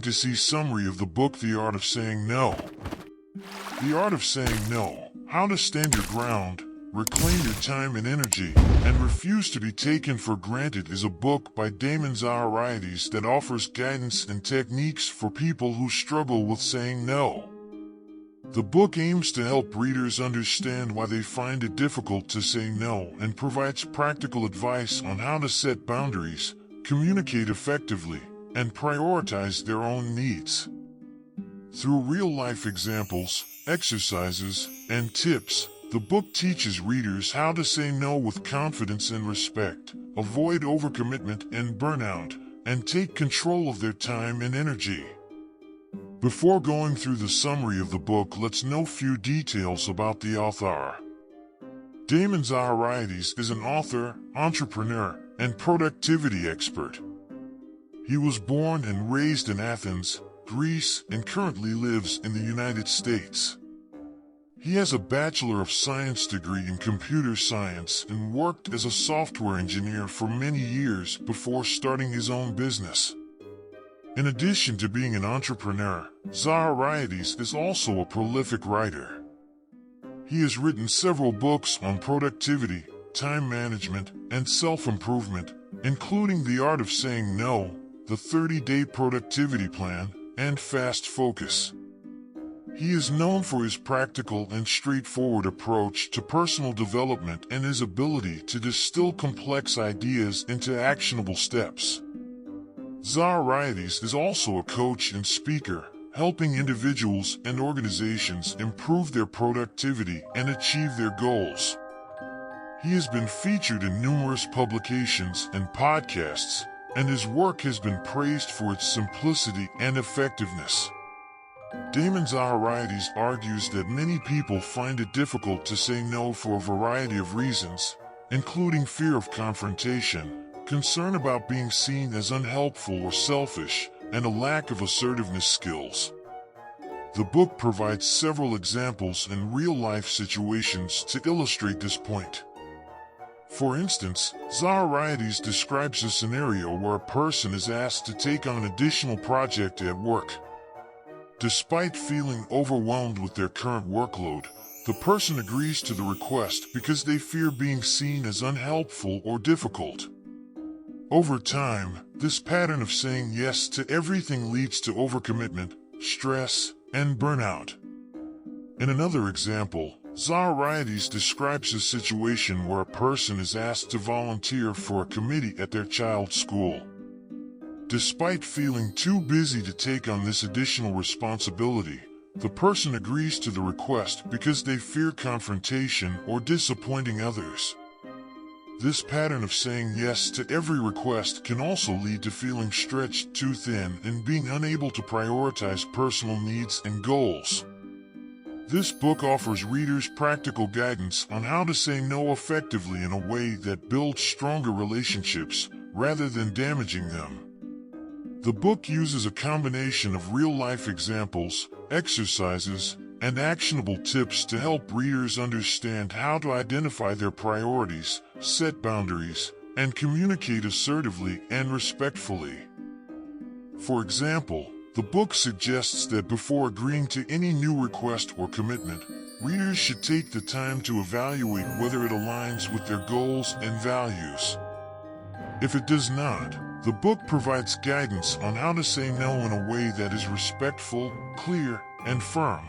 going to see summary of the book The Art of Saying No. The Art of Saying No, How to Stand Your Ground, Reclaim Your Time and Energy, and Refuse to be Taken for Granted is a book by Damon Zahariades that offers guidance and techniques for people who struggle with saying no. The book aims to help readers understand why they find it difficult to say no and provides practical advice on how to set boundaries, communicate effectively, and prioritize their own needs. Through real-life examples, exercises, and tips, the book teaches readers how to say no with confidence and respect, avoid overcommitment and burnout, and take control of their time and energy. Before going through the summary of the book, let's know a few details about the author. Damon Zahariades is an author, entrepreneur, and productivity expert. He was born and raised in Athens, Greece, and currently lives in the United States. He has a Bachelor of Science degree in computer science and worked as a software engineer for many years before starting his own business. In addition to being an entrepreneur, Zahariades is also a prolific writer. He has written several books on productivity, time management, and self-improvement, including The Art of Saying No, The 30-Day Productivity Plan, and Fast Focus. He is known for his practical and straightforward approach to personal development and his ability to distill complex ideas into actionable steps. Zahariades is also a coach and speaker, helping individuals and organizations improve their productivity and achieve their goals. He has been featured in numerous publications and podcasts, and his work has been praised for its simplicity and effectiveness. Damon Zahariades argues that many people find it difficult to say no for a variety of reasons, including fear of confrontation, concern about being seen as unhelpful or selfish, and a lack of assertiveness skills. The book provides several examples and real-life situations to illustrate this point. For instance, Zahariades describes a scenario where a person is asked to take on an additional project at work. Despite feeling overwhelmed with their current workload, the person agrees to the request because they fear being seen as unhelpful or difficult. Over time, this pattern of saying yes to everything leads to overcommitment, stress, and burnout. In another example, Zahariades describes a situation where a person is asked to volunteer for a committee at their child's school. Despite feeling too busy to take on this additional responsibility, the person agrees to the request because they fear confrontation or disappointing others. This pattern of saying yes to every request can also lead to feeling stretched too thin and being unable to prioritize personal needs and goals. This book offers readers practical guidance on how to say no effectively in a way that builds stronger relationships rather than damaging them. The book uses a combination of real-life examples, exercises, and actionable tips to help readers understand how to identify their priorities, set boundaries, and communicate assertively and respectfully. For example, the book suggests that before agreeing to any new request or commitment, readers should take the time to evaluate whether it aligns with their goals and values. If it does not, the book provides guidance on how to say no in a way that is respectful, clear, and firm.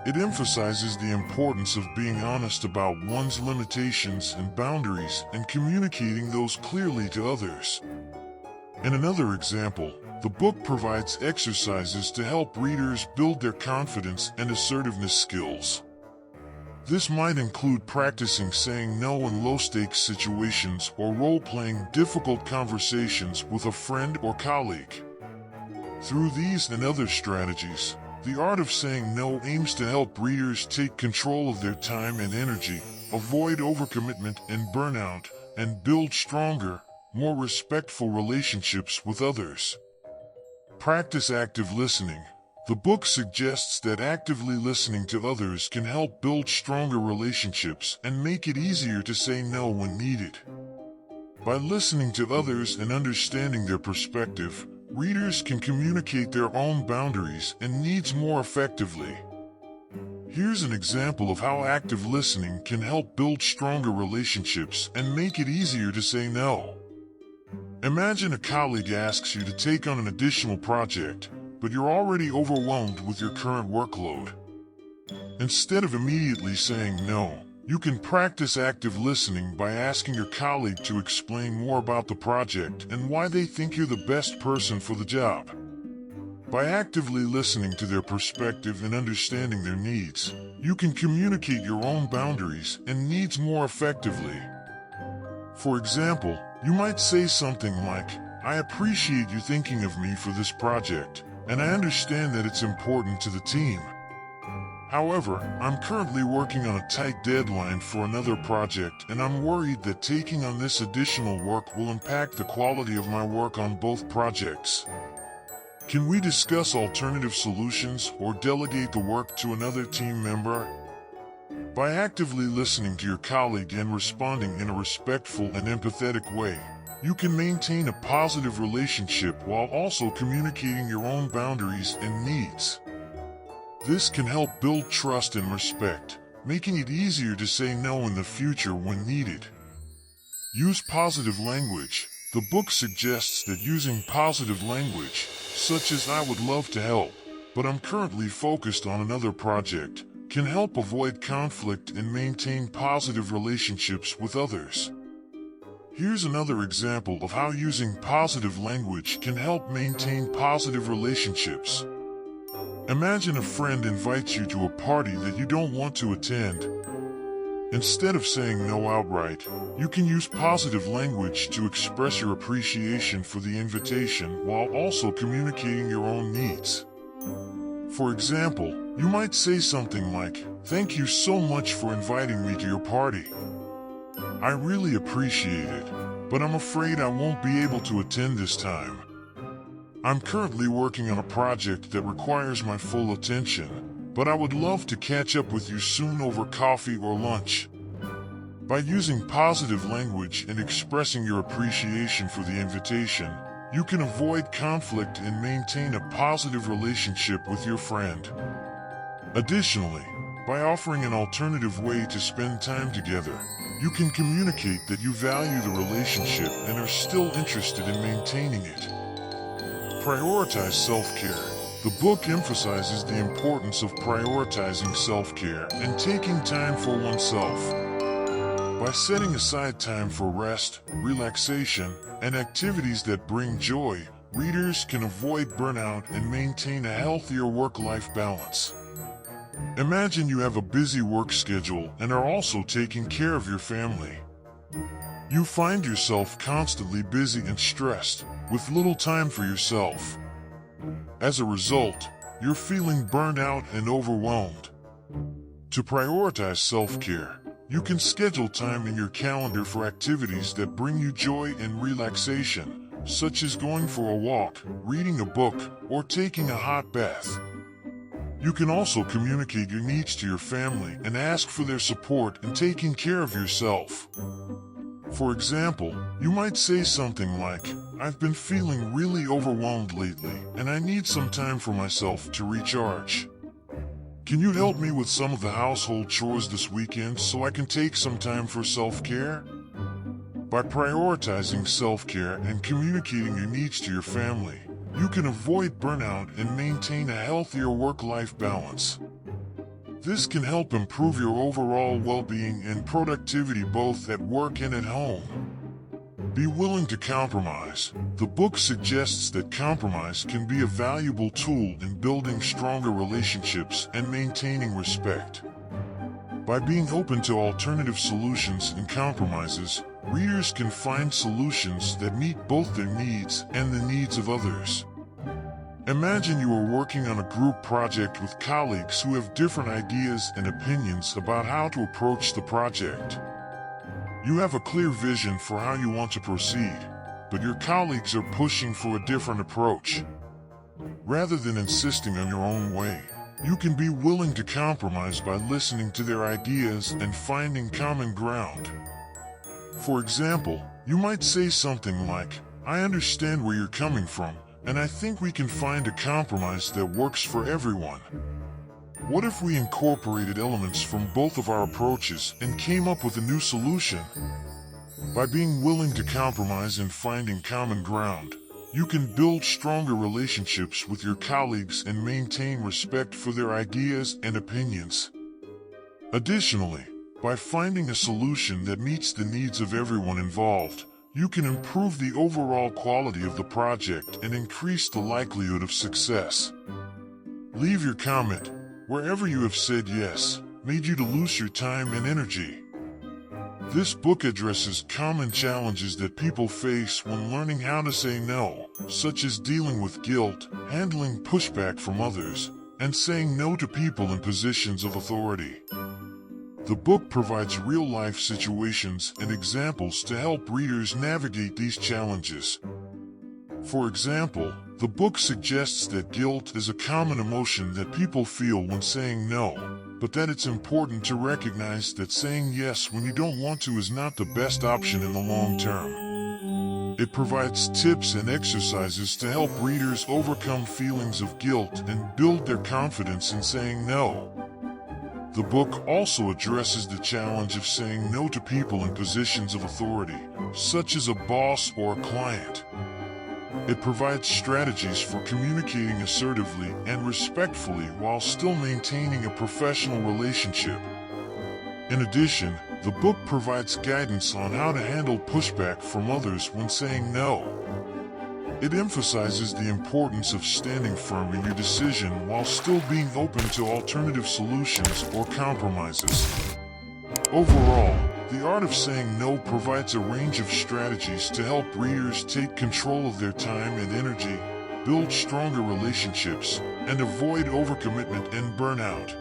It emphasizes the importance of being honest about one's limitations and boundaries and communicating those clearly to others. In another example, the book provides exercises to help readers build their confidence and assertiveness skills. This might include practicing saying no in low-stakes situations or role-playing difficult conversations with a friend or colleague. Through these and other strategies, The Art of Saying No aims to help readers take control of their time and energy, avoid overcommitment and burnout, and build stronger, more respectful relationships with others. Practice active listening. The book suggests that actively listening to others can help build stronger relationships and make it easier to say no when needed. By listening to others and understanding their perspective, readers can communicate their own boundaries and needs more effectively. Here's an example of how active listening can help build stronger relationships and make it easier to say no. Imagine a colleague asks you to take on an additional project, but you're already overwhelmed with your current workload. Instead of immediately saying no, you can practice active listening by asking your colleague to explain more about the project and why they think you're the best person for the job. By actively listening to their perspective and understanding their needs, you can communicate your own boundaries and needs more effectively. For example, you might say something like, "I appreciate you thinking of me for this project, and I understand that it's important to the team. However, I'm currently working on a tight deadline for another project, and I'm worried that taking on this additional work will impact the quality of my work on both projects. Can we discuss alternative solutions or delegate the work to another team member?" By actively listening to your colleague and responding in a respectful and empathetic way, you can maintain a positive relationship while also communicating your own boundaries and needs. This can help build trust and respect, making it easier to say no in the future when needed. Use positive language. The book suggests that using positive language, such as "I would love to help, but I'm currently focused on another project," can help avoid conflict and maintain positive relationships with others. Here's another example of how using positive language can help maintain positive relationships. Imagine a friend invites you to a party that you don't want to attend. Instead of saying no outright, you can use positive language to express your appreciation for the invitation while also communicating your own needs. For example, you might say something like, "Thank you so much for inviting me to your party. I really appreciate it, but I'm afraid I won't be able to attend this time. I'm currently working on a project that requires my full attention, but I would love to catch up with you soon over coffee or lunch." By using positive language and expressing your appreciation for the invitation, you can avoid conflict and maintain a positive relationship with your friend. Additionally, by offering an alternative way to spend time together, you can communicate that you value the relationship and are still interested in maintaining it. Prioritize self-care. The book emphasizes the importance of prioritizing self-care and taking time for oneself. By setting aside time for rest, relaxation, and activities that bring joy, readers can avoid burnout and maintain a healthier work-life balance. Imagine you have a busy work schedule and are also taking care of your family. You find yourself constantly busy and stressed, with little time for yourself. As a result, you're feeling burned out and overwhelmed. To prioritize self-care, you can schedule time in your calendar for activities that bring you joy and relaxation, such as going for a walk, reading a book, or taking a hot bath. You can also communicate your needs to your family and ask for their support in taking care of yourself. For example, you might say something like, "I've been feeling really overwhelmed lately, and I need some time for myself to recharge. Can you help me with some of the household chores this weekend so I can take some time for self-care?" By prioritizing self-care and communicating your needs to your family, you can avoid burnout and maintain a healthier work-life balance. This can help improve your overall well-being and productivity both at work and at home. Be willing to compromise. The book suggests that compromise can be a valuable tool in building stronger relationships and maintaining respect. By being open to alternative solutions and compromises, readers can find solutions that meet both their needs and the needs of others. Imagine you are working on a group project with colleagues who have different ideas and opinions about how to approach the project. You have a clear vision for how you want to proceed, but your colleagues are pushing for a different approach. Rather than insisting on your own way, you can be willing to compromise by listening to their ideas and finding common ground. For example, you might say something like, "I understand where you're coming from, and I think we can find a compromise that works for everyone. What if we incorporated elements from both of our approaches and came up with a new solution? By being willing to compromise and finding common ground, you can build stronger relationships with your colleagues and maintain respect for their ideas and opinions. Additionally, by finding a solution that meets the needs of everyone involved, you can improve the overall quality of the project and increase the likelihood of success. Leave your comment wherever you have said yes, made you to lose your time and energy. This book addresses common challenges that people face when learning how to say no, such as dealing with guilt, handling pushback from others, and saying no to people in positions of authority. The book provides real-life situations and examples to help readers navigate these challenges. For example, the book suggests that guilt is a common emotion that people feel when saying no, but that it's important to recognize that saying yes when you don't want to is not the best option in the long term. It provides tips and exercises to help readers overcome feelings of guilt and build their confidence in saying no. The book also addresses the challenge of saying no to people in positions of authority, such as a boss or a client. It provides strategies for communicating assertively and respectfully while still maintaining a professional relationship. In addition, the book provides guidance on how to handle pushback from others when saying no. It emphasizes the importance of standing firm in your decision while still being open to alternative solutions or compromises. Overall, The Art of Saying No provides a range of strategies to help readers take control of their time and energy, build stronger relationships, and avoid overcommitment and burnout.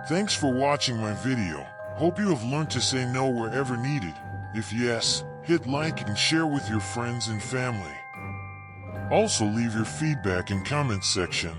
Thanks for watching my video. Hope you have learned to say no wherever needed. If yes, hit like and share with your friends and family. Also leave your feedback in comments section.